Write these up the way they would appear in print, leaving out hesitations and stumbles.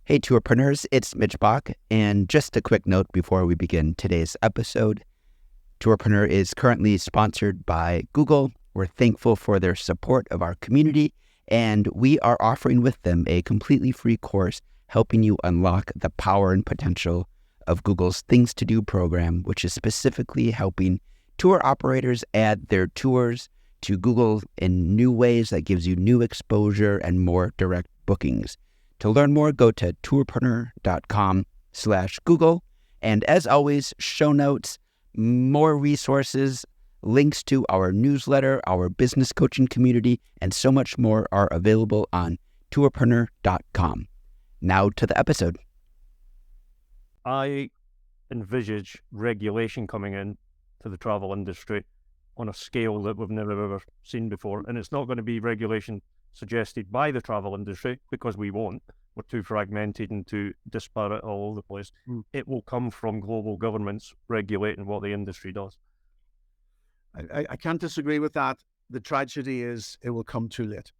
Hey, Tourpreneurs, it's Mitch Bach, and just a quick note before we begin today's episode. Tourpreneur is currently sponsored by Google. We're thankful for their support of our community, and we are offering with them a completely free course helping you unlock the power and potential of Google's Things to Do program, which is specifically helping tour operators add their tours to Google in new ways that gives you new exposure and more direct bookings. To learn more, go to tourpreneur.com/Google. And as always, show notes, more resources, links to our newsletter, our business coaching community, and so much more are available on tourpreneur.com. Now to the episode. I envisage regulation coming in to the travel industry on a scale that we've never ever seen before. And it's not going to be regulation suggested by the travel industry, because we won't. We're too fragmented and too disparate all over the place. It will come from global governments regulating what the industry does. I can't disagree with that. The tragedy is it will come too late.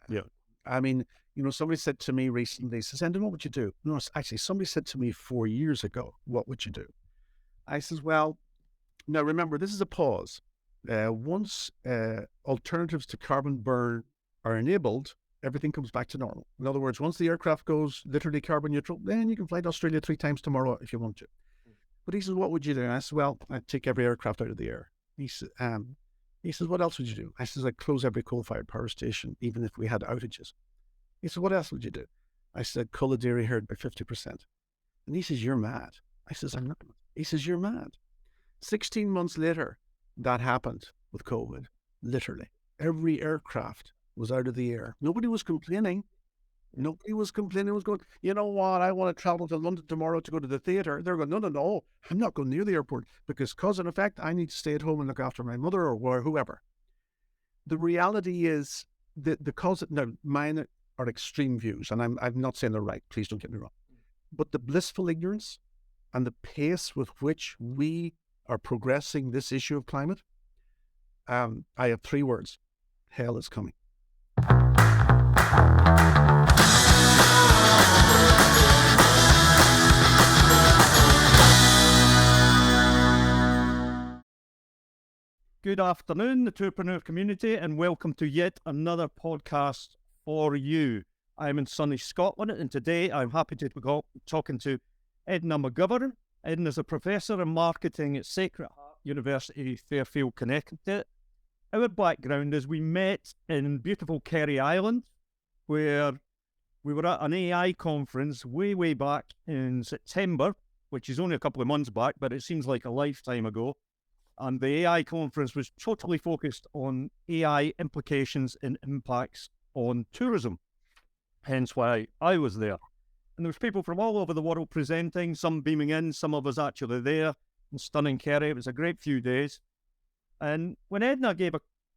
Yeah. I mean, somebody said to me recently, says, Enda, what would you do? No, actually, somebody said to me 4 years ago, what would you do? I says, well, now remember, this is a pause. Once alternatives to carbon burn are enabled, everything comes back to normal. In other words, once the aircraft goes literally carbon neutral, then you can fly to Australia 3 times tomorrow if you want to. But he says, what would you do? And I said, well, I'd take every aircraft out of the air. He says, what else would you do? I says, I'd close every coal-fired power station, even if we had outages. He said, what else would you do? I said, cull the dairy herd by 50%. And he says, you're mad. I says, I'm not. He says, you're mad. 16 months later, that happened with COVID. Literally. Every aircraft was out of the air. Nobody was complaining. Nobody was complaining. It was going, you know what, I want to travel to London tomorrow to go to the theatre. They're going, no, I'm not going near the airport because cause and effect, I need to stay at home and look after my mother or whoever. The reality is that the cause, now mine are extreme views, and I'm not saying they're right, please don't get me wrong. But the blissful ignorance and the pace with which we are progressing this issue of climate, I have 3 words. Hell is coming. Good afternoon, the Tourpreneur community, and welcome to yet another podcast for you. I'm in sunny Scotland, and today I'm happy to be talking to Edna McGovern. Edna is a professor in marketing at Sacred Heart University, Fairfield, Connecticut. Our background is we met in beautiful Kerry Island, where we were at an AI conference way back in September, which is only a couple of months back, but it seems like a lifetime ago. And the AI conference was totally focused on AI implications and impacts on tourism, hence why I was there. And there was people from all over the world presenting, some beaming in, some of us actually there in stunning Kerry. It was a great few days. And when Edna gave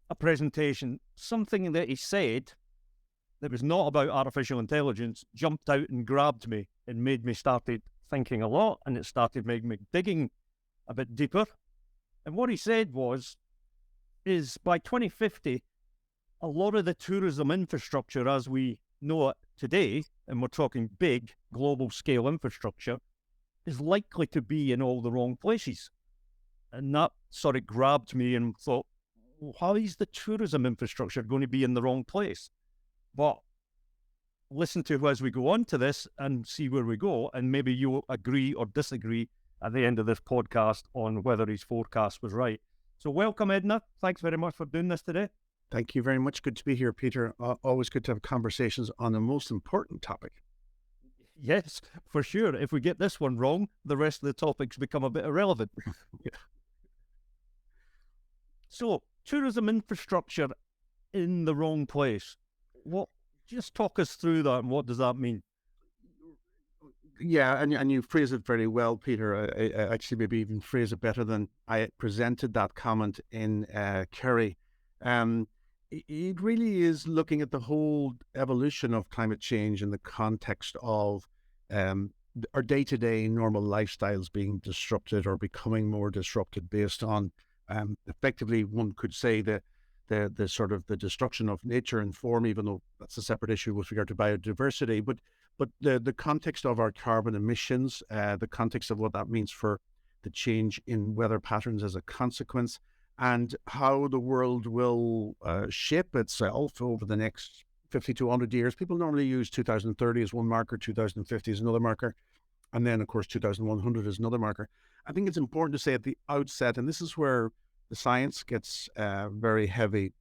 a presentation, something that he said that was not about artificial intelligence jumped out and grabbed me and made me started thinking a lot, and it started making me digging a bit deeper. And what he said is by 2050, a lot of the tourism infrastructure as we know it today, and we're talking big global scale infrastructure, is likely to be in all the wrong places. And that sort of grabbed me and thought, well, how is the tourism infrastructure going to be in the wrong place? But listen to as we go on to this and see where we go, and maybe you'll agree or disagree at the end of this podcast on whether his forecast was right. So welcome, Edna. Thanks very much for doing this today. Thank you very much. Good to be here, Peter. Always good to have conversations on the most important topic. Yes, for sure. If we get this one wrong, the rest of the topics become a bit irrelevant. Yeah. So, tourism infrastructure in the wrong place. Just talk us through that, and what does that mean? Yeah, and you phrase it very well, Peter. I actually maybe even phrase it better than I presented that comment in Kerry. It really is looking at the whole evolution of climate change in the context of our day-to-day normal lifestyles being disrupted or becoming more disrupted based on effectively, one could say, the sort of the destruction of nature and form, even though that's a separate issue with regard to biodiversity. But But the context of our carbon emissions, the context of what that means for the change in weather patterns as a consequence, and how the world will shape itself over the next 50 to 100 years. People normally use 2030 as one marker, 2050 as another marker, and then, of course, 2100 is another marker. I think it's important to say at the outset, and this is where the science gets very heavy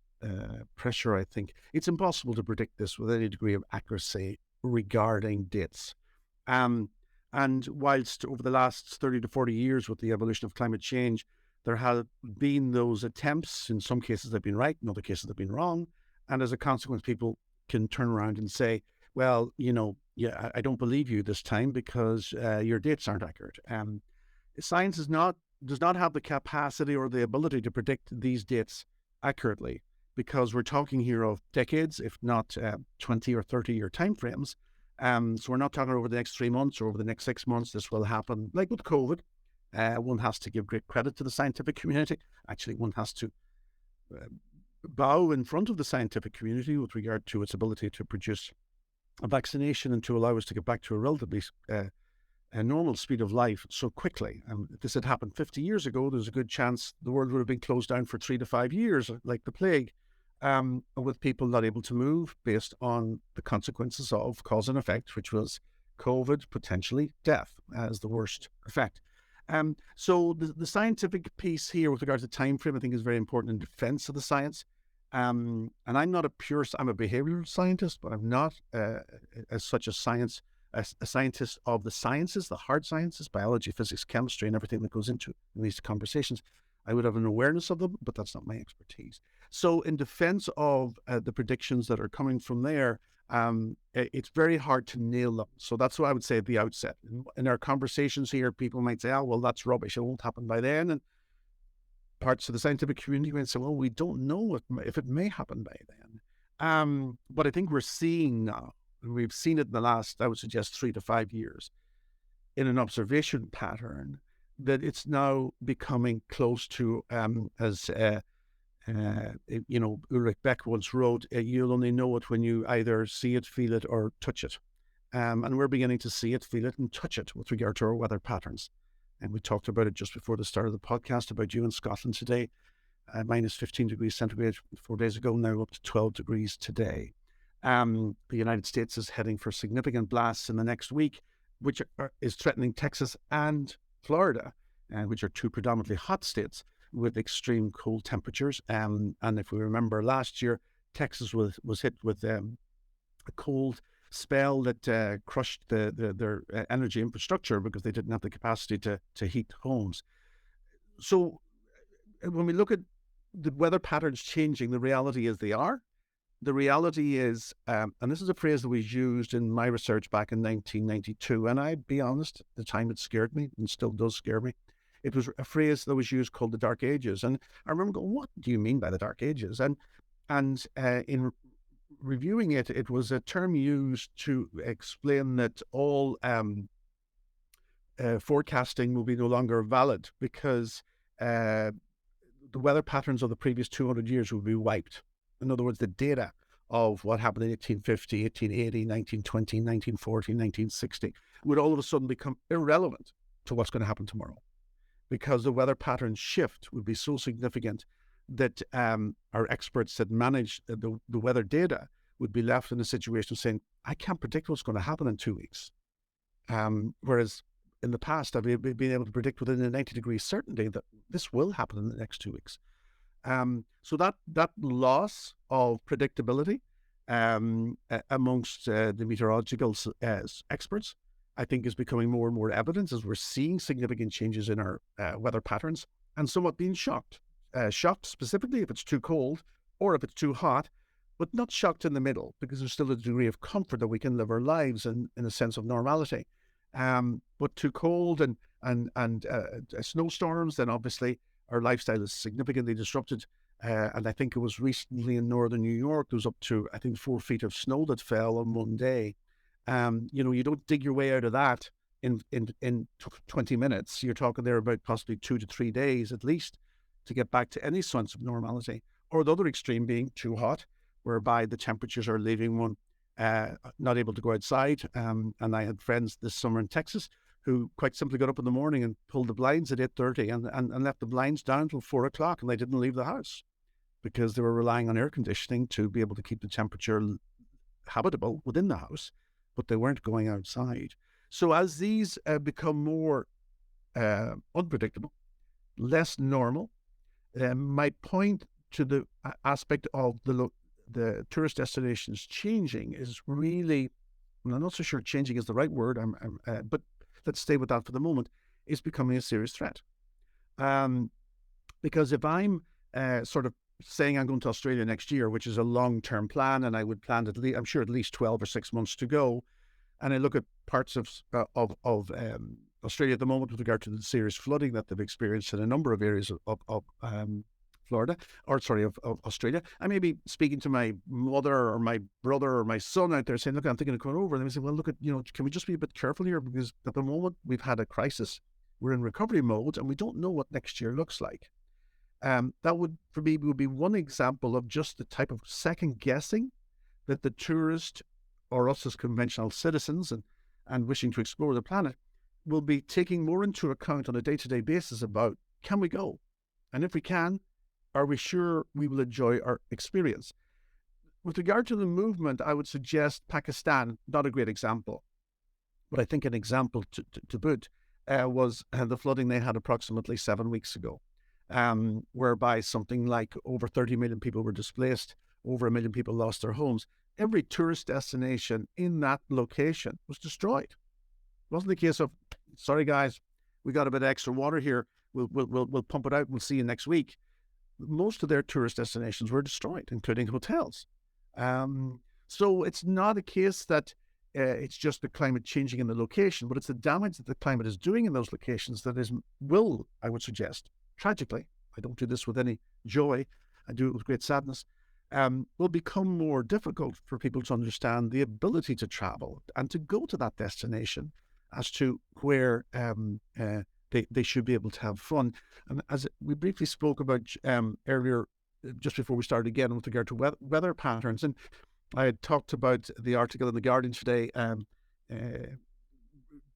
pressure, I think. It's impossible to predict this with any degree of accuracy regarding dates. And whilst over the last 30 to 40 years with the evolution of climate change, there have been those attempts. In some cases they've been right, in other cases they've been wrong. And as a consequence, people can turn around and say, well, yeah, I don't believe you this time because your dates aren't accurate. Science does not have the capacity or the ability to predict these dates accurately, because we're talking here of decades, if not 20 or 30-year timeframes. So we're not talking over the next 3 months or over the next 6 months. This will happen. Like with COVID, one has to give great credit to the scientific community. Actually, one has to bow in front of the scientific community with regard to its ability to produce a vaccination and to allow us to get back to a relatively a normal speed of life so quickly. If this had happened 50 years ago, there's a good chance the world would have been closed down for 3 to 5 years, like the plague, with people not able to move based on the consequences of cause and effect, which was COVID, potentially death as the worst effect. So the scientific piece here with regard to time frame, I think, is very important in defense of the science. And I'm not I'm a behavioral scientist, but I'm not as such a scientist of the sciences, the hard sciences, biology, physics, chemistry, and everything that goes into in these conversations. I would have an awareness of them, but that's not my expertise. So in defense of the predictions that are coming from there, it's very hard to nail them. So that's what I would say at the outset. In our conversations here, people might say, oh, well, that's rubbish. It won't happen by then. And parts of the scientific community might say, well, we don't know if it may happen by then. But I think we're seeing now, and we've seen it in the last, I would suggest, 3 to 5 years, in an observation pattern, that it's now becoming close to, as Ulrich Beck once wrote, you'll only know it when you either see it, feel it, or touch it. And we're beginning to see it, feel it, and touch it with regard to our weather patterns. And we talked about it just before the start of the podcast about you in Scotland today, minus 15 degrees centigrade 4 days ago, now up to 12 degrees today. The United States is heading for significant blasts in the next week, which is threatening Texas and Florida, which are two predominantly hot states with extreme cold temperatures. And if we remember last year, Texas was hit with a cold spell that crushed their energy infrastructure because they didn't have the capacity to heat homes. So when we look at the weather patterns changing, the reality is they are. The reality is, and this is a phrase that was used in my research back in 1992, and I'd be honest, at the time it scared me and still does scare me. It was a phrase that was used called the Dark Ages. And I remember going, what do you mean by the Dark Ages? And in reviewing it, it was a term used to explain that all forecasting will be no longer valid because the weather patterns of the previous 200 years will be wiped. In other words, the data of what happened in 1850, 1880, 1920, 1940, 1960 would all of a sudden become irrelevant to what's going to happen tomorrow, because the weather pattern shift would be so significant that our experts that manage the weather data would be left in a situation of saying, I can't predict what's going to happen in 2 weeks. Whereas in the past, I've been able to predict within a 90-degree certainty that this will happen in the next 2 weeks. So that loss of predictability amongst the meteorological experts, I think, is becoming more and more evident as we're seeing significant changes in our weather patterns and somewhat being shocked. Shocked specifically if it's too cold or if it's too hot, but not shocked in the middle, because there's still a degree of comfort that we can live our lives in a sense of normality. But too cold and snowstorms, then obviously our lifestyle is significantly disrupted. And I think it was recently in northern New York, there was up to, I think, 4 feet of snow that fell on one day. You don't dig your way out of that in 20 minutes. You're talking there about possibly 2 to 3 days at least to get back to any sense of normality. Or the other extreme being too hot, whereby the temperatures are leaving one not able to go outside. And I had friends this summer in Texas who quite simply got up in the morning and pulled the blinds at 8:30 and left the blinds down until 4 o'clock, and they didn't leave the house because they were relying on air conditioning to be able to keep the temperature habitable within the house, but they weren't going outside. So as these become more unpredictable, less normal, my point to the aspect of the tourist destinations changing is really, I'm not so sure changing is the right word, but let's stay with that for the moment, is becoming a serious threat. Because if I'm sort of saying I'm going to Australia next year, which is a long-term plan, and I would plan I'm sure at least 12 or 6 months to go, and I look at parts of Australia at the moment with regard to the serious flooding that they've experienced in a number of areas of Australia. I may be speaking to my mother or my brother or my son out there saying, look, I'm thinking of coming over. And they say, well, look, can we just be a bit careful here? Because at the moment we've had a crisis. We're in recovery mode and we don't know what next year looks like. That would be one example of just the type of second guessing that the tourist or us as conventional citizens and wishing to explore the planet will be taking more into account on a day-to-day basis about, can we go? And if we can, are we sure we will enjoy our experience? With regard to the movement, I would suggest Pakistan, not a great example, but I think an example to boot was the flooding they had approximately 7 weeks ago, whereby something like over 30 million people were displaced, over 1 million people lost their homes. Every tourist destination in that location was destroyed. It wasn't the case of, sorry guys, we got a bit of extra water here, we'll pump it out, we'll see you next week. Most of their tourist destinations were destroyed, including hotels. So it's not a case that it's just the climate changing in the location, but it's the damage that the climate is doing in those locations that will, I would suggest, tragically, I don't do this with any joy, I do it with great sadness, will become more difficult for people to understand the ability to travel and to go to that destination as to where they should be able to have fun. And as we briefly spoke about earlier, just before we started again, with regard to weather patterns, and I had talked about the article in The Guardian today,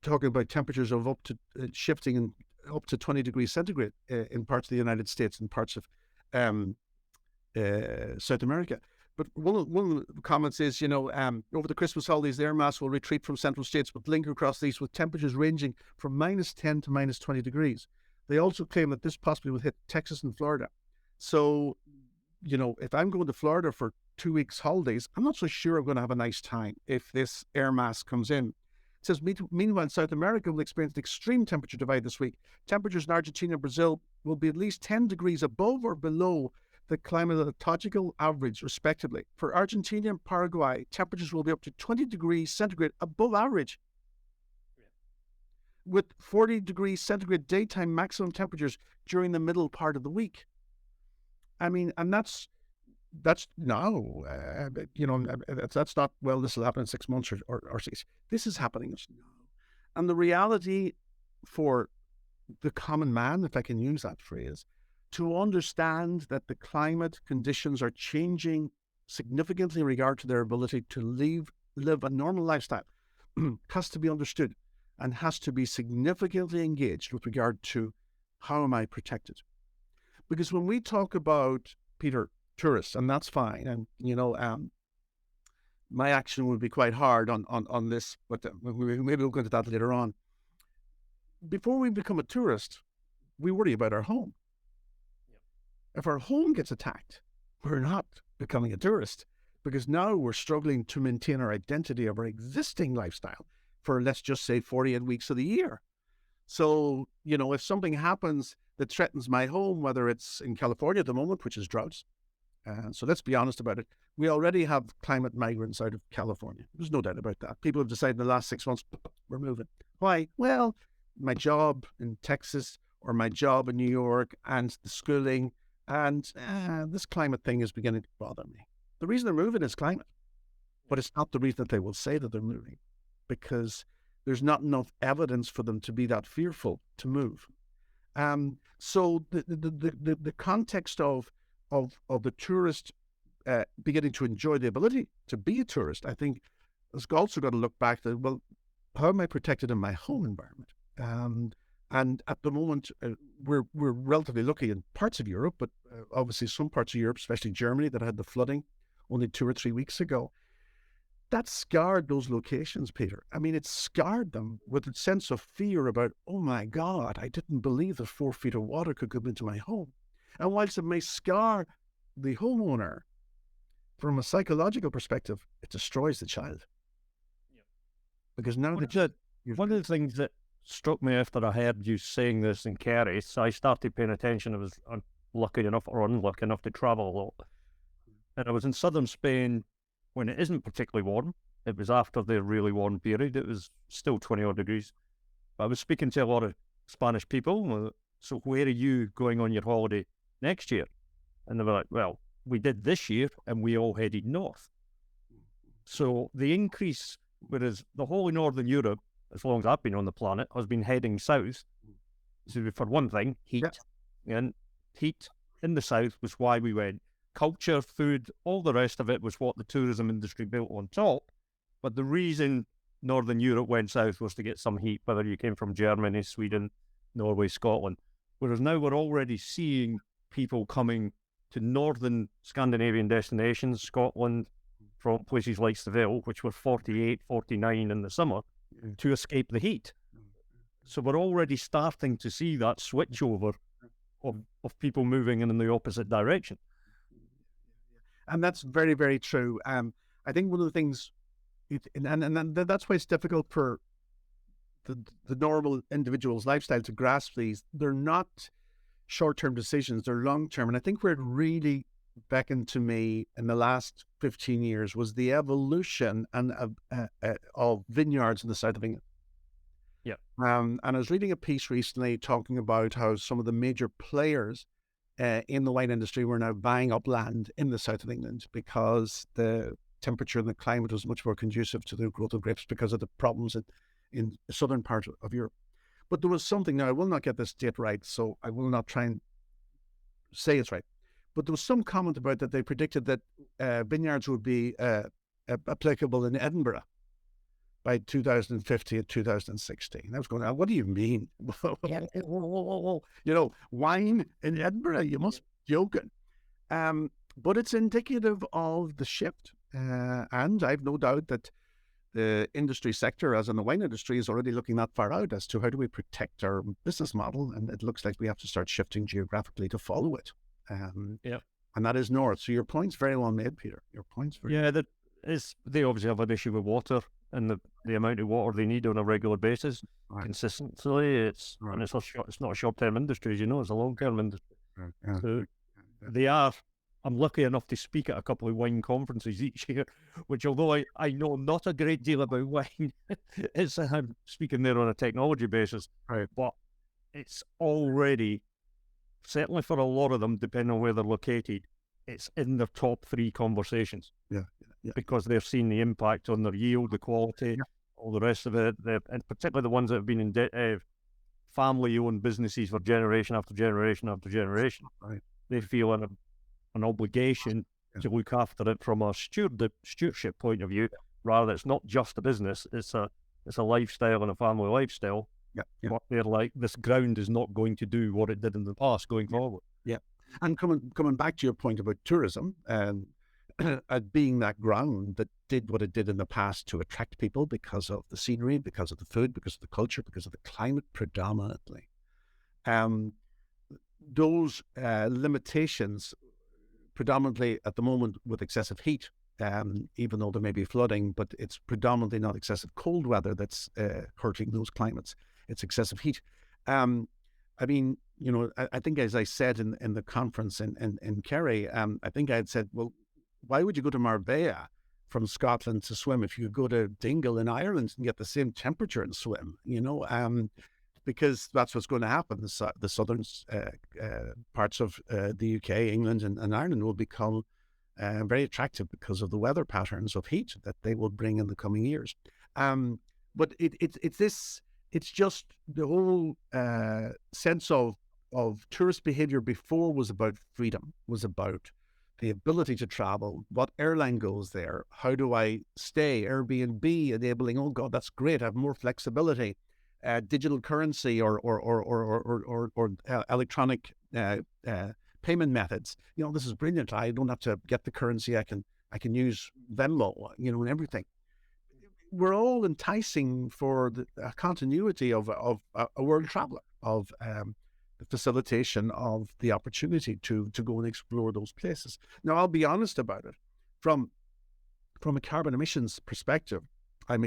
talking about temperatures of up to shifting up to 20 degrees centigrade in parts of the United States and parts of South America. But one of the comments is, over the Christmas holidays, the air mass will retreat from central states but linger across these with temperatures ranging from -10 to -20 degrees. They also claim that this possibly will hit Texas and Florida. So, if I'm going to Florida for 2 weeks holidays, I'm not so sure I'm going to have a nice time if this air mass comes in. It says, meanwhile, South America will experience an extreme temperature divide this week. Temperatures in Argentina and Brazil will be at least 10 degrees above or below the climatological average, respectively. For Argentina and Paraguay, temperatures will be up to 20 degrees centigrade above average, with 40 degrees centigrade daytime maximum temperatures during the middle part of the week. I mean, and that's now, that's not, well, this will happen in 6 months or 6. This is happening now. And the reality for the common man, if I can use that phrase, to understand that the climate conditions are changing significantly in regard to their ability to live a normal lifestyle has to be understood and has to be significantly engaged with regard to how am I protected. Because when we talk about, Peter, tourists, and that's fine, and my action would be quite hard on maybe we'll go into that later on. Before we become a tourist, we worry about our home. If our home gets attacked, we're not becoming a tourist, because now we're struggling to maintain our identity of our existing lifestyle for, let's just say, 48 weeks of the year. So, if something happens that threatens my home, whether it's in California at the moment, which is droughts, so let's be honest about it, we already have climate migrants out of California. There's no doubt about that. People have decided in the last 6 months, we're moving. Why? Well, my job in Texas or my job in New York and the schooling, and this climate thing is beginning to bother me. The reason they're moving is climate, but it's not the reason that they will say that they're moving, because there's not enough evidence for them to be that fearful to move. So the context of the tourist beginning to enjoy the ability to be a tourist, I think, it's also got to look back to, well, how am I protected in my home environment? And at the moment, we're relatively lucky in parts of Europe, but obviously some parts of Europe, especially Germany, that had the flooding only 2 or 3 weeks ago. That scarred those locations, Peter. I mean, it scarred them with a sense of fear about, oh my God, I didn't believe that 4 feet of water could come into my home. And whilst it may scar the homeowner, from a psychological perspective, it destroys the child. Because now one of the things that struck me after I heard you saying this in Kerry, so I started paying attention. I was lucky enough or unlucky enough to travel a lot. And I was in southern Spain when it isn't particularly warm. It was after the really warm period. It was still 20 odd degrees. But I was speaking to a lot of Spanish people. So where are you going on your holiday next year? And they were like, well, we did this year and we all headed north. So the increase, whereas the whole of Northern Europe, as long as I've been on the planet, has been heading south. So for one thing, heat. Yeah. And heat in the south was why we went. Culture, food, all the rest of it was what the tourism industry built on top. But the reason Northern Europe went south was to get some heat, whether you came from Germany, Sweden, Norway, Scotland. Whereas now we're already seeing people coming to northern Scandinavian destinations, Scotland, from places like Seville, which were 48, 49 in the summer, to escape the heat. So we're already starting to see that switchover of people moving in the opposite direction. And that's very, very true. I think one of the things, and that's why it's difficult for the normal individual's lifestyle to grasp these. They're not short-term decisions, they're long-term. And I think where it really beckoned to me in the last 15 years was the evolution of vineyards in the south of England. Yeah. And I was reading a piece recently talking about how some of the major players in the wine industry were now buying up land in the south of England because the temperature and the climate was much more conducive to the growth of grapes because of the problems in the southern part of Europe. But there was something, now I will not get this date right, so I will not try and say it's right, but there was some comment about that they predicted that vineyards would be applicable in Edinburgh by 2050 and 2016. I was going, what do you mean? You know, wine in Edinburgh, you must be joking. But it's indicative of the shift. And I've no doubt that the industry sector, as in the wine industry, is already looking that far out as to how do we protect our business model. And it looks like we have to start shifting geographically to follow it. Yeah. And that is north. So your point's very well made, Peter. Your point's very well. That is, they obviously have an issue with water and the amount of water they need on a regular basis, consistently. It's and it's not a short-term industry, as you know, it's a long-term industry. So they are. I'm lucky enough to speak at a couple of wine conferences each year, which although I know not a great deal about wine, I'm speaking there on a technology basis, but it's already, certainly for a lot of them, depending on where they're located, it's in their top 3 conversations. Yeah. Because they've seen the impact on their yield, the quality, all the rest of it, and particularly the ones that have been in family-owned businesses for generation after generation after generation. Right. They feel an obligation to look after it from a stewardship point of view. Rather, it's not just a business; it's a lifestyle and a family lifestyle. But they're like, this ground is not going to do what it did in the past going forward. Yeah, and coming back to your point about tourism, being that ground that did what it did in the past to attract people because of the scenery, because of the food, because of the culture, because of the climate predominantly. Those limitations, predominantly at the moment with excessive heat, even though there may be flooding, but it's predominantly not excessive cold weather that's hurting those climates. It's excessive heat. I mean, you know, I think as I said in the conference in Kerry, I think I had said, well, why would you go to Marbella from Scotland to swim if you could go to Dingle in Ireland and get the same temperature and swim, you know? Because that's what's going to happen. The southern parts of the UK, England and Ireland will become very attractive because of the weather patterns of heat that they will bring in the coming years. But it's just the whole sense of tourist behavior before was about freedom, was about the ability to travel, what airline goes there, how do I stay, Airbnb enabling, oh God, that's great, I have more flexibility, digital currency or electronic payment methods. This is brilliant. I don't have to get the currency. I can use Venmo, and everything. We're all enticing for the continuity of a world traveler, of the facilitation of the opportunity to go and explore those places. Now, I'll be honest about it. From a carbon emissions perspective, I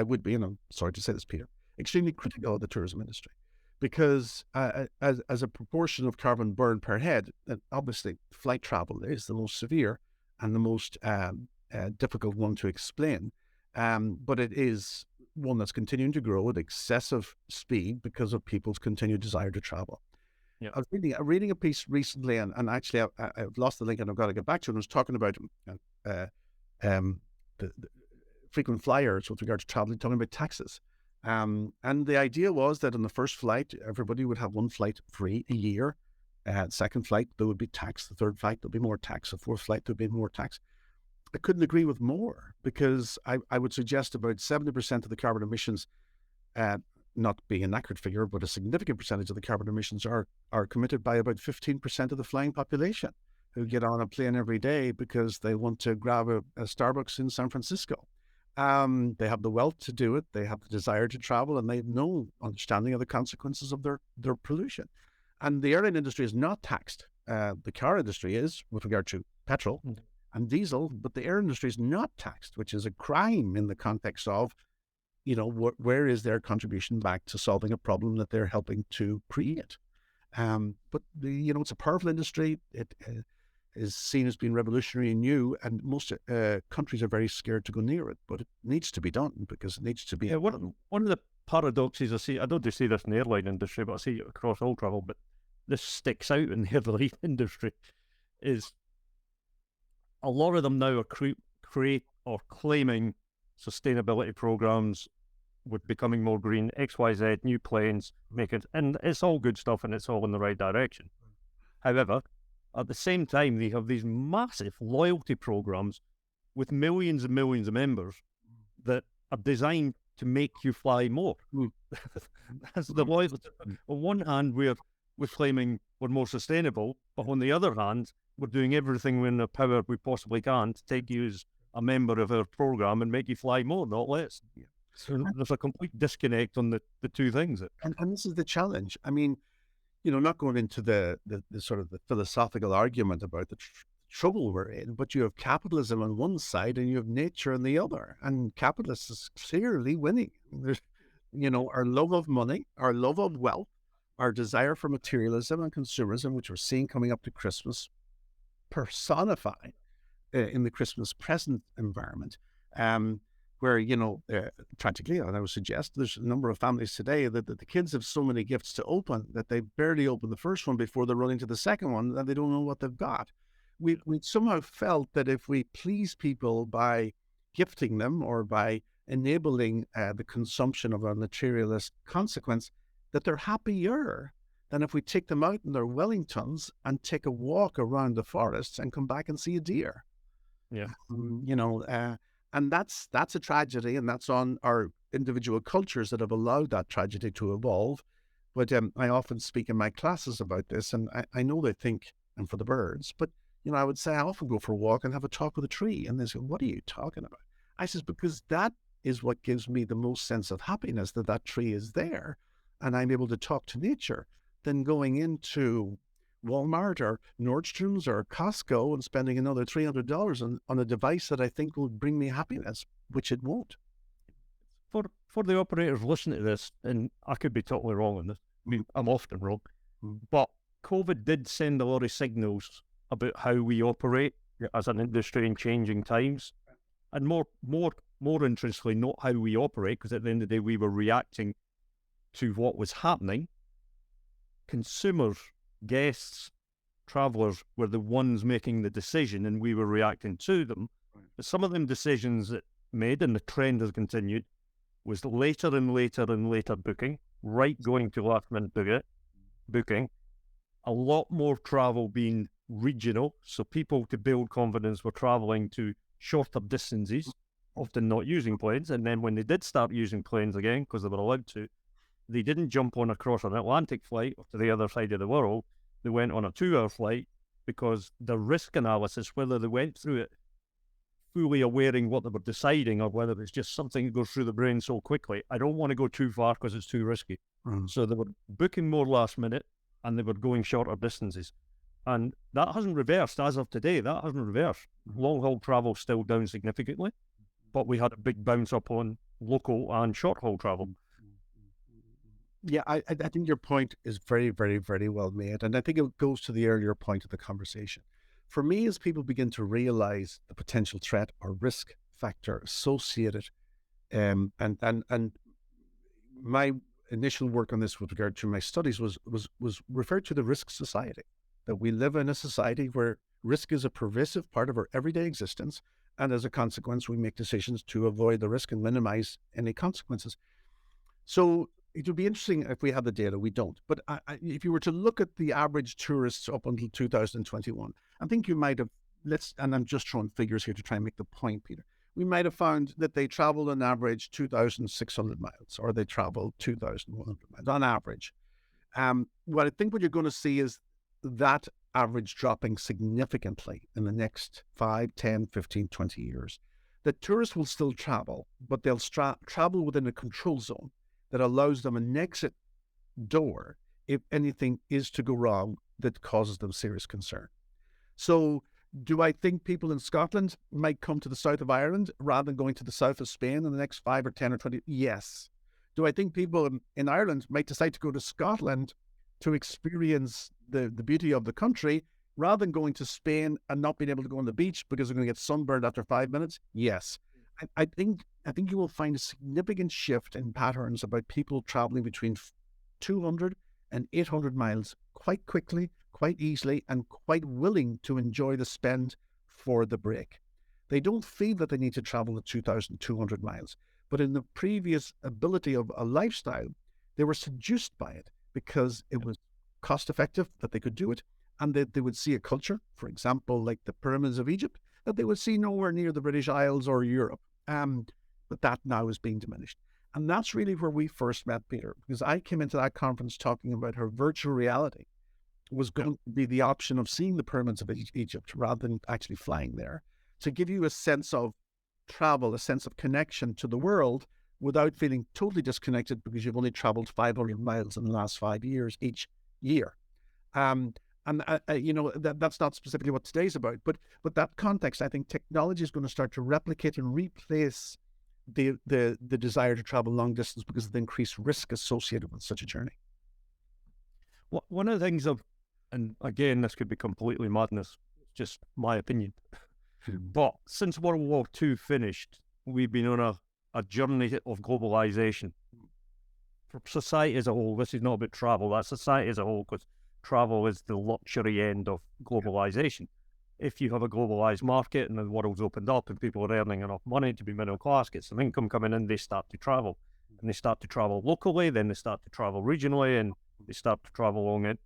would be, and I'm sorry to say this, Peter, extremely critical of the tourism industry, because as a proportion of carbon burned per head, obviously flight travel is the most severe and the most difficult one to explain. But it is one that's continuing to grow at excessive speed because of people's continued desire to travel. Yeah. I was reading a piece recently, and actually I've lost the link and I've got to get back to it. I was talking about the frequent flyers with regard to traveling, talking about taxes. And the idea was that on the first flight, everybody would have one flight free a year. Second flight, there would be tax. The third flight, there'll be more tax. The fourth flight, there'll be more tax. I couldn't agree with more, because I would suggest about 70% of the carbon emissions, not being an accurate figure, but a significant percentage of the carbon emissions are committed by about 15% of the flying population, who get on a plane every day because they want to grab a Starbucks in San Francisco. They have the wealth to do it, they have the desire to travel, and they have no understanding of the consequences of their pollution. And the airline industry is not taxed. The car industry is, with regard to petrol and diesel, but the air industry is not taxed, which is a crime in the context of, where is their contribution back to solving a problem that they're helping to create? But it's a powerful industry. It is seen as being revolutionary and new, and most countries are very scared to go near it. But it needs to be done, because it needs to be. Yeah, one of the paradoxes I see, I don't just see this in the airline industry, but I see it across all travel, but this sticks out in the airline industry, is a lot of them now are create or claiming sustainability programs with becoming more green, XYZ, new planes, and it's all good stuff and it's all in the right direction. However, at the same time, they have these massive loyalty programs with millions and millions of members that are designed to make you fly more. That's the loyalty. On one hand, we're claiming we're more sustainable, but on the other hand, we're doing everything in the power we possibly can to take you as a member of our program and make you fly more, not less. Yeah. So there's a complete disconnect on the two things. And this is the challenge. I mean, not going into the sort of the philosophical argument about the trouble we're in, but you have capitalism on one side and you have nature on the other. And capitalism is clearly winning. There's, our love of money, our love of wealth, our desire for materialism and consumerism, which we're seeing coming up to Christmas, personified in the Christmas present environment, where, tragically, and I would suggest there's a number of families today that the kids have so many gifts to open that they barely open the first one before they're running to the second one, and they don't know what they've got. We somehow felt that if we please people by gifting them or by enabling the consumption of a materialist consequence, that they're happier than if we take them out in their Wellingtons and take a walk around the forests and come back and see a deer. Yeah. And that's a tragedy, and that's on our individual cultures that have allowed that tragedy to evolve. But I often speak in my classes about this, and I know they think I'm for the birds, but I would say I often go for a walk and have a talk with a tree, and they say, "What are you talking about?" I says, because that is what gives me the most sense of happiness, that tree is there, and I'm able to talk to nature, than going into Walmart or Nordstrom's or Costco and spending another $300 on a device that I think will bring me happiness, which it won't. For the operators listening to this, and I could be totally wrong on this, I mean, I'm often wrong, but COVID did send a lot of signals about how we operate as an industry in changing times, and more interestingly, not how we operate, because at the end of the day, we were reacting to what was happening. Consumers, guests, travelers were the ones making the decision, and we were reacting to them. Right. But some of them decisions that made, and the trend has continued, was later and later and later booking, right going to last minute booking, a lot more travel being regional. So people, to build confidence, were traveling to shorter distances, often not using planes. And then when they did start using planes again, because they were allowed to, they didn't jump on across an Atlantic flight or to the other side of the world. They went on a 2-hour flight because the risk analysis, whether they went through it fully awareing what they were deciding or whether it's just something that goes through the brain so quickly, I don't want to go too far because it's too risky. So they were booking more last minute and they were going shorter distances. And that hasn't reversed as of today. That hasn't reversed. Long-haul travel still down significantly, but we had a big bounce up on local and short-haul travel. Yeah, I think your point is very, very, very well made. And I think it goes to the earlier point of the conversation. For me, as people begin to realize the potential threat or risk factor associated, and my initial work on this with regard to my studies was referred to the risk society, that we live in a society where risk is a pervasive part of our everyday existence. And as a consequence, we make decisions to avoid the risk and minimize any consequences. So it would be interesting if we had the data. We don't. But if you were to look at the average tourists up until 2021, I think you might have, and I'm just throwing figures here to try and make the point, Peter. We might have found that they traveled on average 2,600 miles, or they traveled 2,100 miles on average. What I think what you're going to see is that average dropping significantly in the next 5, 10, 15, 20 years. That tourists will still travel, but they'll travel within a control zone that allows them an exit door if anything is to go wrong that causes them serious concern. So do I think people in Scotland might come to the south of Ireland rather than going to the south of Spain in the next 5 or 10 or 20? Yes. Do I think people in Ireland might decide to go to Scotland to experience the beauty of the country rather than going to Spain and not being able to go on the beach because they're going to get sunburned after 5 minutes? Yes. I think you will find a significant shift in patterns about people traveling between 200 and 800 miles quite quickly, quite easily, and quite willing to enjoy the spend for the break. They don't feel that they need to travel the 2,200 miles, but in the previous ability of a lifestyle, they were seduced by it because it was cost effective that they could do it, and that they would see a culture, for example, like the pyramids of Egypt, that they would see nowhere near the British Isles or Europe. But that now is being diminished. And that's really where we first met, Peter, because I came into that conference talking about how virtual reality was going to be the option of seeing the pyramids of Egypt rather than actually flying there, to give you a sense of travel, a sense of connection to the world without feeling totally disconnected because you've only traveled 500 miles in the last 5 years each year. That's not specifically what today's about, but that context, I think technology is going to start to replicate and replace the desire to travel long distance because of the increased risk associated with such a journey. One of the things and again, this could be completely madness, just my opinion, but since World War II finished, we've been on a journey of globalization. For society as a whole, this is not about travel, that's society as a whole, because travel is the luxury end of globalization. If you have a globalized market and the world's opened up and people are earning enough money to be middle class, get some income coming in, they start to travel. And they start to travel locally, then they start to travel regionally, and they start to travel along it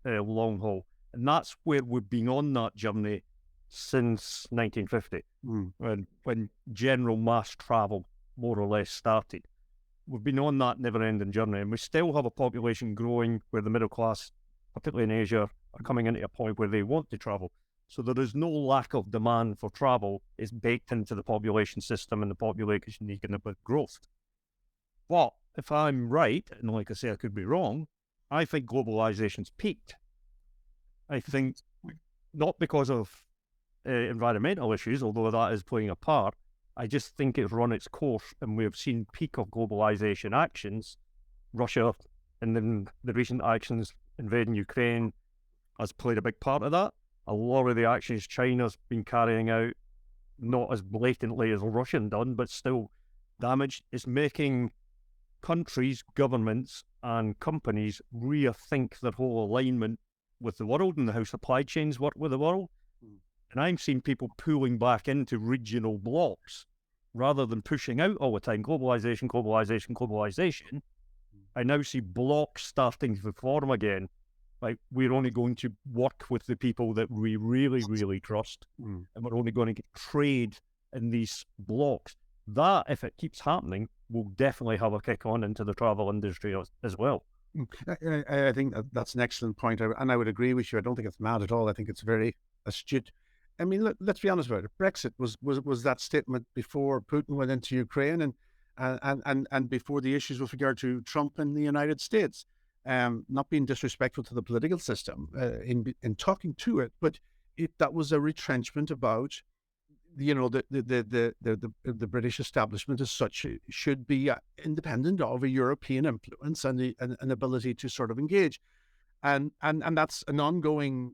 long haul. And that's where we've been on that journey since 1950, when general mass travel more or less started. We've been on that never-ending journey, and we still have a population growing where the middle class, particularly in Asia, are coming into a point where they want to travel. So there is no lack of demand for travel. It's baked into the population system and the population economic growth. But if I'm right, and like I say, I could be wrong, I think globalization's peaked. I think not because of environmental issues, although that is playing a part. I just think it's run its course, and we've seen peak of globalization actions. Russia, and then the recent actions invading Ukraine, has played a big part of that. A lot of the actions China's been carrying out, not as blatantly as Russian done, but still damage, is making countries, governments, and companies rethink their whole alignment with the world and how supply chains work with the world. And I'm seeing people pulling back into regional blocks rather than pushing out all the time. Globalization, globalization, globalization. I now see blocks starting to form again like we're only going to work with the people that we really, really trust, and we're only going to trade in these blocks. That, if it keeps happening, will definitely have a kick on into the travel industry as well. I think that's an excellent point, and I would agree with you. I don't think it's mad at all. I think it's very astute. I mean, let's be honest about it. Brexit was that statement before Putin went into Ukraine, and before the issues with regard to Trump in the United States. Not being disrespectful to the political system in talking to it, but that was a retrenchment about, the British establishment as such should be independent of a European influence and an ability to sort of engage, and that's an ongoing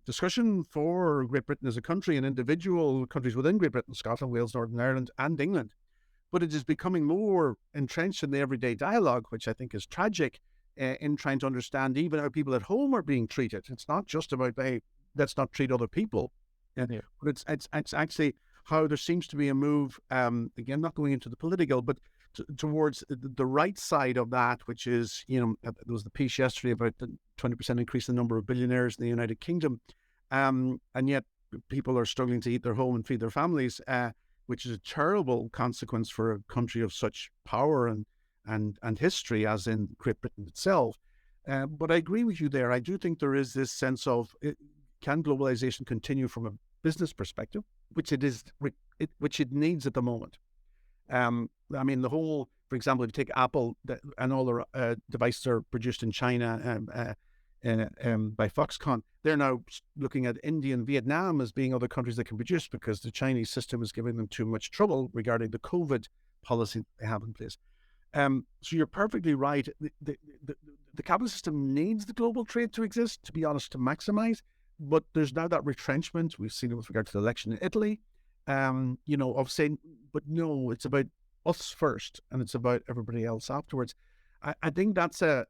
discussion for Great Britain as a country and individual countries within Great Britain, Scotland, Wales, Northern Ireland, and England. But it is becoming more entrenched in the everyday dialogue, which I think is tragic in trying to understand even how people at home are being treated. It's not just about, hey, let's not treat other people. But it's actually how there seems to be a move, again, not going into the political, but towards the right side of that, which is, there was the piece yesterday about the 20% increase in the number of billionaires in the United Kingdom. And yet people are struggling to eat their home and feed their families, which is a terrible consequence for a country of such power and history as in Great Britain itself. But I agree with you there. I do think there is this sense of, can globalization continue from a business perspective, which it needs at the moment. I mean, for example, if you take Apple and all their devices are produced in China by Foxconn, they're now looking at India and Vietnam as being other countries that can produce because the Chinese system is giving them too much trouble regarding the COVID policy they have in place. So you're perfectly right. The capitalist system needs the global trade to exist, to be honest, to maximize. But there's now that retrenchment. We've seen it with regard to the election in Italy, of saying, but no, it's about us first and it's about everybody else afterwards. I think that's a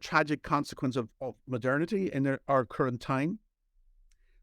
tragic consequence of modernity in our current time.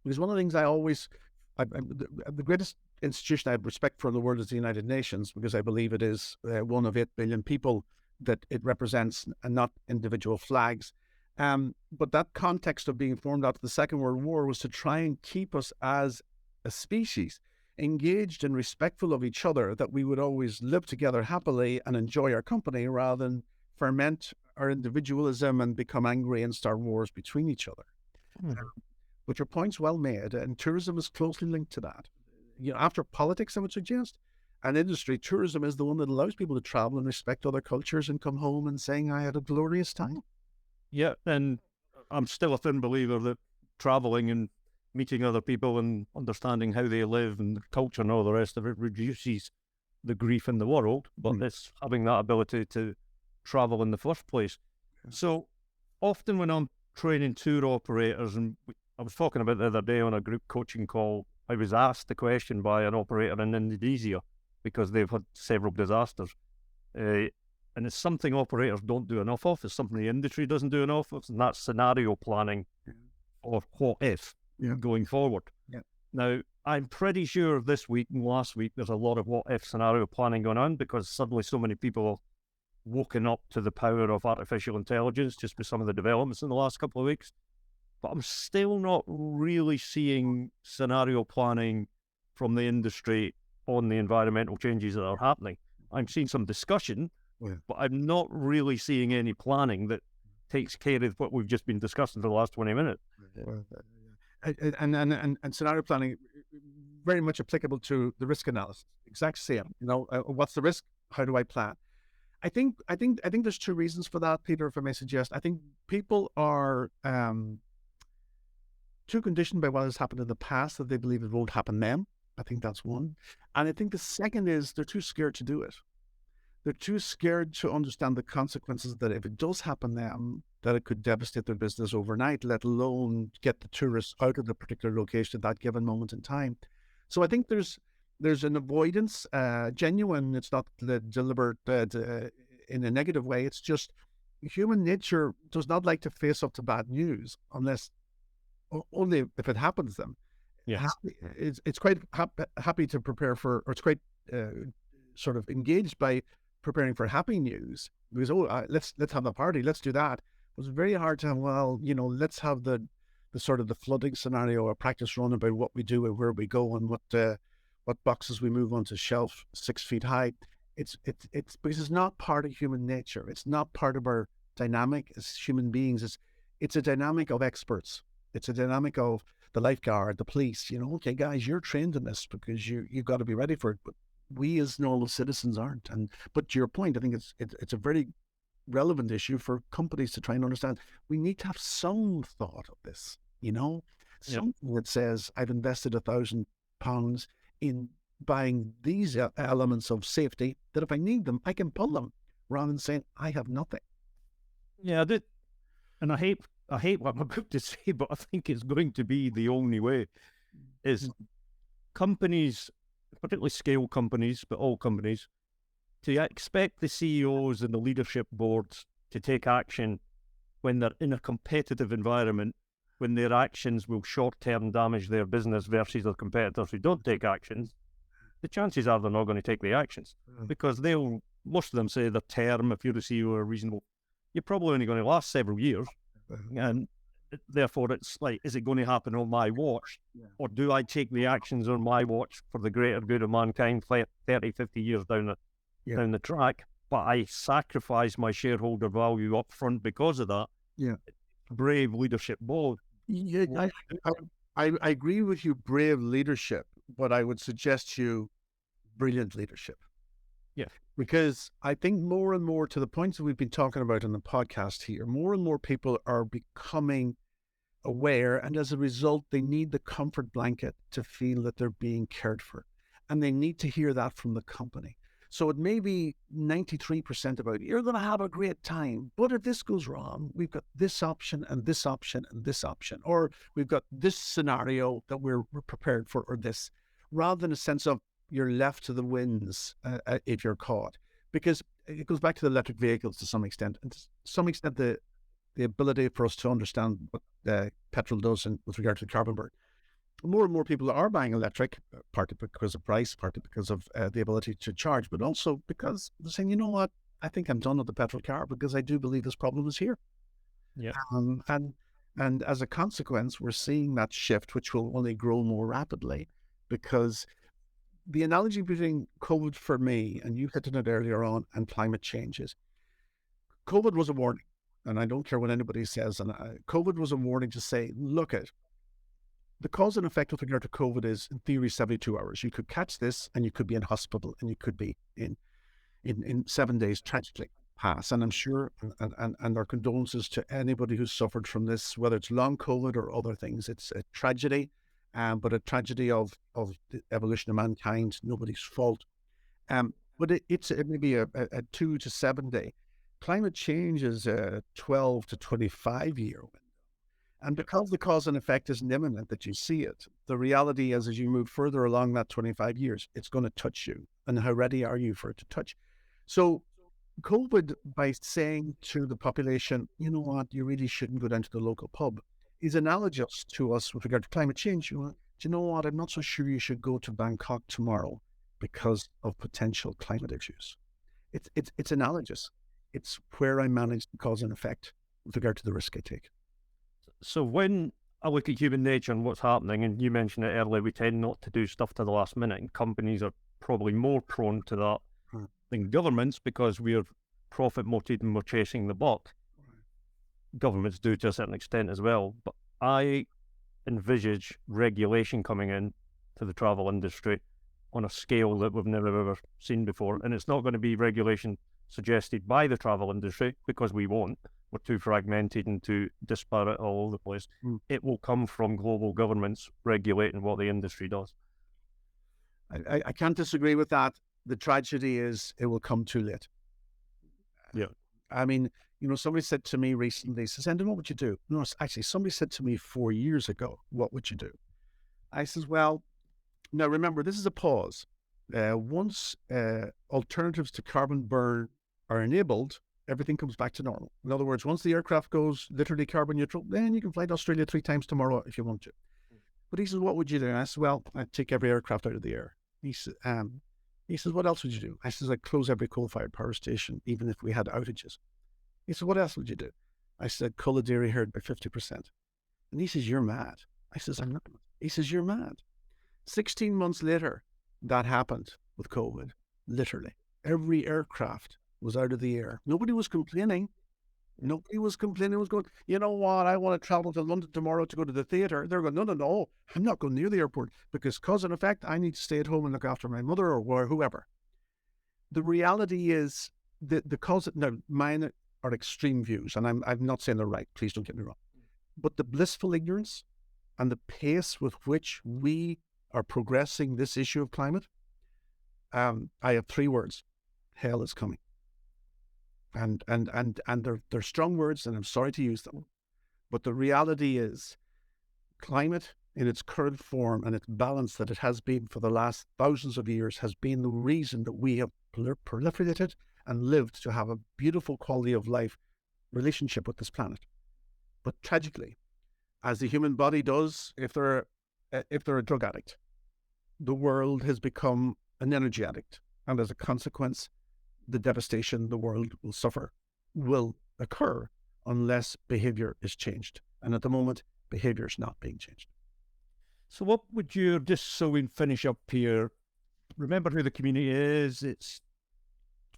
Because one of the things the greatest institution I have respect for in the world is the United Nations, because I believe it is one of 8 billion people that it represents and not individual flags. But that context of being formed after the Second World War was to try and keep us as a species engaged and respectful of each other, that we would always live together happily and enjoy our company rather than ferment our individualism and become angry and start wars between each other. But your point's well made, and tourism is closely linked to that. After politics, I would suggest, and industry, tourism is the one that allows people to travel and respect other cultures and come home and saying, I had a glorious time. Yeah, and I'm still a firm believer that traveling and meeting other people and understanding how they live and the culture and all the rest of it reduces the grief in the world, but it's having that ability to travel in the first place. So often when I'm training tour operators, and I was talking about the other day on a group coaching call, I was asked the question by an operator in Indonesia because they've had several disasters. And it's something operators don't do enough of. It's something the industry doesn't do enough of, and that's scenario planning or what if going forward. Now, I'm pretty sure this week and last week there's a lot of what if scenario planning going on because suddenly so many people have woken up to the power of artificial intelligence just with some of the developments in the last couple of weeks. But I'm still not really seeing scenario planning from the industry on the environmental changes that are happening. I'm seeing some discussion, but I'm not really seeing any planning that takes care of what we've just been discussing for the last 20 minutes. And scenario planning very much applicable to the risk analysis. Exact same. What's the risk? How do I plan? I think there's 2 reasons for that, Peter, if I may suggest. I think people are too conditioned by what has happened in the past that they believe it won't happen then. I think that's one. And I think the second is they're too scared to do it. They're too scared to understand the consequences that if it does happen then, that it could devastate their business overnight, let alone get the tourists out of the particular location at that given moment in time. So I think there's an avoidance, genuine, it's not deliberate in a negative way. It's just human nature does not like to face up to bad news unless only if it happens them. Yes. It's quite happy to prepare for, or it's quite sort of engaged by preparing for happy news because let's have a party, let's do that. was very hard to have, well, let's have the sort of the flooding scenario, a practice run about what we do and where we go and what boxes we move onto shelf 6 feet high. It's because it's not part of human nature. It's not part of our dynamic as human beings. It's a dynamic of experts. It's a dynamic of the lifeguard, the police. Okay, guys, you're trained in this because you've got to be ready for it. But we as normal citizens aren't. But to your point, I think it's a very relevant issue for companies to try and understand. We need to have some thought of this, something that says I've invested £1,000 in buying these elements of safety that if I need them, I can pull them, rather than saying I have nothing. Yeah, I did, and I hate what I'm about to say, but I think it's going to be the only way. Is companies, particularly scale companies, but all companies, to expect the CEOs and the leadership boards to take action when they're in a competitive environment, when their actions will short-term damage their business versus their competitors who don't take actions, the chances are they're not going to take the actions because most of them say their term, if you're the CEO, are reasonable. You're probably only going to last several years. And therefore, it's like, is it going to happen on my watch? Or do I take the actions on my watch for the greater good of mankind 30, 50 years down the track? But I sacrifice my shareholder value up front because of that. Yeah. Brave leadership board. Yeah, I agree with you, brave leadership, but I would suggest to you brilliant leadership. Yeah. Because I think more and more, to the points that we've been talking about in the podcast here, more and more people are becoming aware, and as a result, they need the comfort blanket to feel that they're being cared for. And they need to hear that from the company. So it may be 93% about, you're going to have a great time, but if this goes wrong, we've got this option and this option and this option, or we've got this scenario that we're prepared for, or this, rather than a sense of you're left to the winds if you're caught. Because it goes back to the electric vehicles to some extent, and to some extent the ability for us to understand what petrol does with regard to the carbon burn. More and more people are buying electric, partly because of price, partly because of the ability to charge, but also because they're saying, you know what, I think I'm done with the petrol car because I do believe this problem is here. Yeah. And as a consequence, we're seeing that shift, which will only grow more rapidly, because the analogy between COVID for me, and you hit on it earlier on, and climate change is, COVID was a warning, and I don't care what anybody says, and COVID was a warning to say, look at, the cause and effect with regard to COVID is, in theory, 72 hours. You could catch this and you could be in hospital and you could be in 7 days, tragically pass. And I'm sure, and our condolences to anybody who's suffered from this, whether it's long COVID or other things. It's a tragedy, but a tragedy of the evolution of mankind, nobody's fault. But it's maybe a 2 to 7 day. Climate change is a 12 to 25 year window. And because the cause and effect isn't imminent that you see it, the reality is, as you move further along that 25 years, it's going to touch you. And how ready are you for it to touch? So COVID, by saying to the population, you know what, you really shouldn't go down to the local pub, is analogous to us with regard to climate change. Do you know what, I'm not so sure you should go to Bangkok tomorrow because of potential climate issues. It's analogous. It's where I manage the cause and effect with regard to the risk I take. So when I look at human nature and what's happening, and you mentioned it earlier, we tend not to do stuff to the last minute, and companies are probably more prone to that than governments because we're profit motivated and we're chasing the buck. Governments do to a certain extent as well, but I envisage regulation coming in to the travel industry on a scale that we've never ever seen before, and it's not going to be regulation suggested by the travel industry because we won't. We're too fragmented and too disparate all over the place. It will come from global governments regulating what the industry does. I can't disagree with that. The tragedy is it will come too late. Yeah. I mean, somebody said to me recently, says, Enda, what would you do? No, actually, somebody said to me 4 years ago, what would you do? I says, well, now remember, this is a pause. Once alternatives to carbon burn are enabled, everything comes back to normal. In other words, once the aircraft goes literally carbon neutral, then you can fly to Australia 3 times tomorrow if you want to. But he says, what would you do? And I said, well, I'd take every aircraft out of the air. He says, what else would you do? I says, I'd close every coal-fired power station, even if we had outages. He said, what else would you do? I said, cull a dairy herd by 50%. And he says, you're mad. I says, I'm not. He says, you're mad. 16 months later, that happened with COVID, literally. Every aircraft was out of the air. Nobody was complaining. Nobody was complaining. Was going, you know what, I want to travel to London tomorrow to go to the theatre. They're going, no, I'm not going near the airport because cause and effect, I need to stay at home and look after my mother or whoever. The reality is that the cause, now mine are extreme views, and I'm not saying they're right, please don't get me wrong. But the blissful ignorance and the pace with which we are progressing this issue of climate, I have 3 words: hell is coming. And they're strong words, and I'm sorry to use them. But the reality is, climate in its current form and its balance that it has been for the last thousands of years has been the reason that we have proliferated and lived to have a beautiful quality of life relationship with this planet. But tragically, as the human body does, if they're a drug addict, the world has become an energy addict. And as a consequence, the devastation the world will suffer will occur unless behavior is changed. And at the moment, behavior is not being changed. So what would you, just so we finish up here, remember who the community is. It's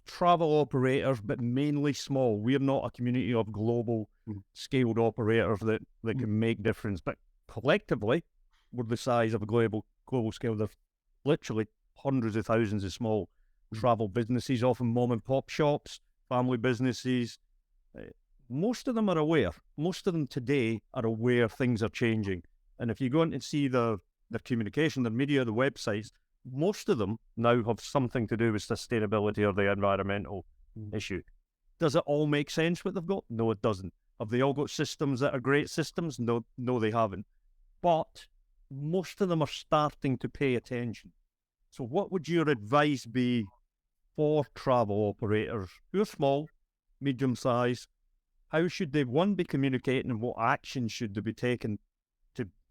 travel operators, but mainly small. We're not a community of global scaled operators that can make difference. But collectively, we're the size of a global scale. There's literally hundreds of thousands of small travel businesses, often mom and pop shops, family businesses. Most of them are aware. Most of them today are aware things are changing. And if you go in and see their communication, their media, the websites, most of them now have something to do with sustainability or the environmental issue. Does it all make sense what they've got? No, it doesn't. Have they all got systems that are great systems? No, they haven't. But most of them are starting to pay attention. So what would your advice be for travel operators who are small, medium size? How should they, one, be communicating, and what action should they be taking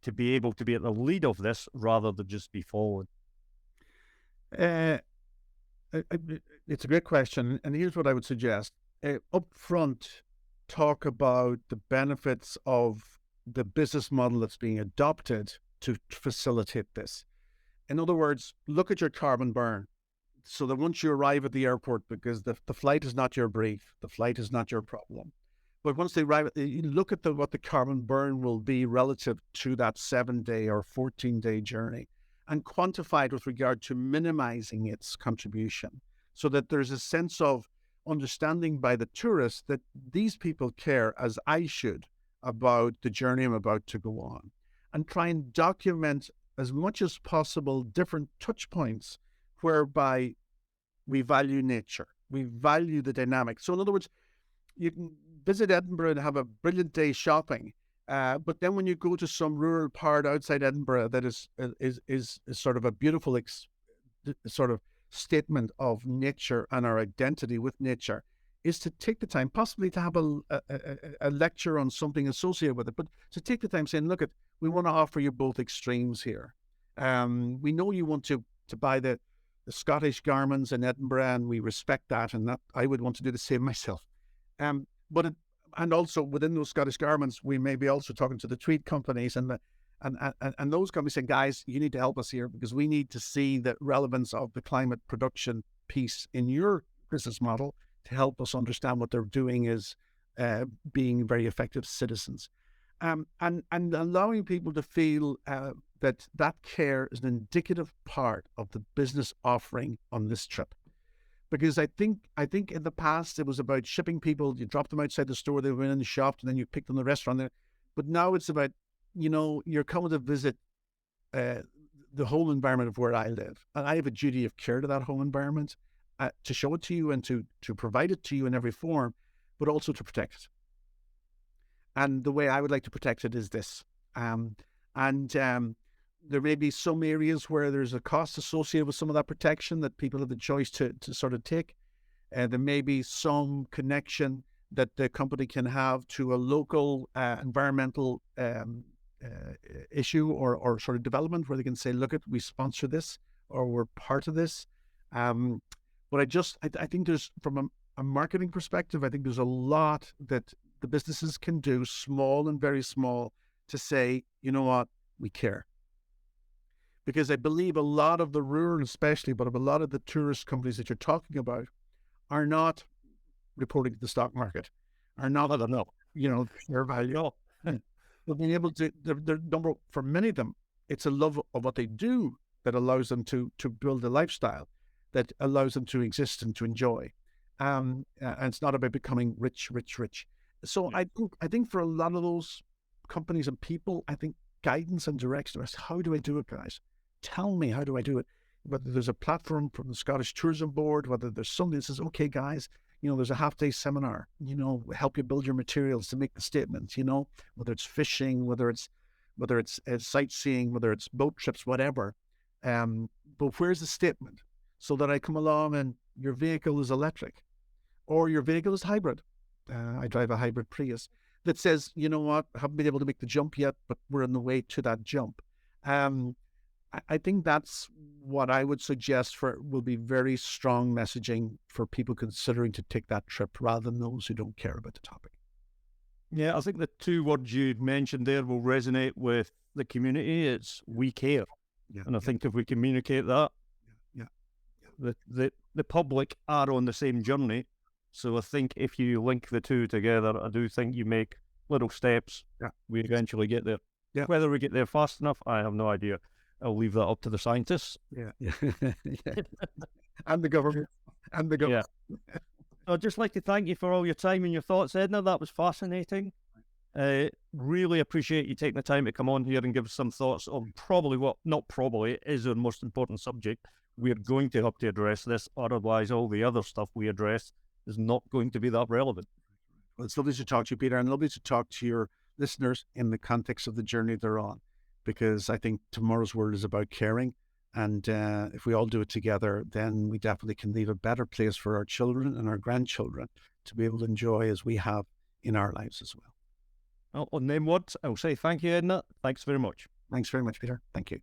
to be able to be at the lead of this rather than just be following? It's a great question, and here's what I would suggest. Upfront, talk about the benefits of the business model that's being adopted to facilitate this. In other words, look at your carbon burn, so that once you arrive at the airport, because the flight is not your brief, the flight is not your problem. But once they arrive, you look at what the carbon burn will be relative to that 7-day or 14-day journey, and quantify it with regard to minimizing its contribution, so that there's a sense of understanding by the tourist that these people care, as I should, about the journey I'm about to go on, and try and document as much as possible different touch points whereby we value nature, we value the dynamic. So in other words, you can visit Edinburgh and have a brilliant day shopping, but then when you go to some rural part outside Edinburgh that is sort of a beautiful sort of statement of nature and our identity with nature, is to take the time, possibly to have a lecture on something associated with it, but to take the time saying, look, we want to offer you both extremes here. We know you want to buy the Scottish garments in Edinburgh, and we respect that, and that I would want to do the same myself. And also within those Scottish garments, we may be also talking to the tweed companies and those companies saying, guys, you need to help us here because we need to see the relevance of the climate production piece in your business model to help us understand what they're doing is being very effective citizens. And allowing people to feel that care is an indicative part of the business offering on this trip. Because I think in the past it was about shipping people. You dropped them outside the store, they went in and shopped, and then you picked them in the restaurant there. But now it's about, you're coming to visit the whole environment of where I live. And I have a duty of care to that whole environment, to show it to you and to provide it to you in every form, but also to protect it. And the way I would like to protect it is this. There may be some areas where there's a cost associated with some of that protection that people have the choice to sort of take. There may be some connection that the company can have to a local environmental issue or sort of development where they can say, look, we sponsor this or we're part of this. But I think there's, from a marketing perspective, I think there's a lot that the businesses can do, small and very small, to say, you know what, we care. Because I believe a lot of the rural especially, but a lot of the tourist companies that you're talking about are not reporting to the stock market, are not, I don't know. share value. But being able to, their number, for many of them, it's a love of what they do that allows them to build a lifestyle that allows them to exist and to enjoy. And it's not about becoming rich. So I think for a lot of those companies and people, I think guidance and direction is, how do I do it, guys? Tell me, how do I do it? Whether there's a platform from the Scottish Tourism Board, whether there's somebody that says, okay, guys, there's a half-day seminar, help you build your materials to make the statement, whether it's fishing, whether it's sightseeing, whether it's boat trips, whatever. But where's the statement? So that I come along and your vehicle is electric or your vehicle is hybrid. I drive a hybrid Prius that says, you know what, I haven't been able to make the jump yet, but we're on the way to that jump. I think that's what I would suggest will be very strong messaging for people considering to take that trip rather than those who don't care about the topic. Yeah, I think the two words you mentioned there will resonate with the community. It's we care. Yeah, and I think if we communicate that, the public are on the same journey. So I think if you link the two together, I do think you make little steps. Yeah. We eventually get there. Yeah. Whether we get there fast enough, I have no idea. I'll leave that up to the scientists. Yeah. And the government. Yeah. I'd just like to thank you for all your time and your thoughts, Edna. That was fascinating. Really appreciate you taking the time to come on here and give us some thoughts on is our most important subject. We're going to have to address this, otherwise all the other stuff we address is not going to be that relevant. Well, it's lovely to talk to you, Peter, and lovely to talk to your listeners in the context of the journey they're on, because I think tomorrow's world is about caring. And if we all do it together, then we definitely can leave a better place for our children and our grandchildren to be able to enjoy as we have in our lives as well. Well, on them words, I'll say thank you, Edna. Thanks very much. Thanks very much, Peter. Thank you.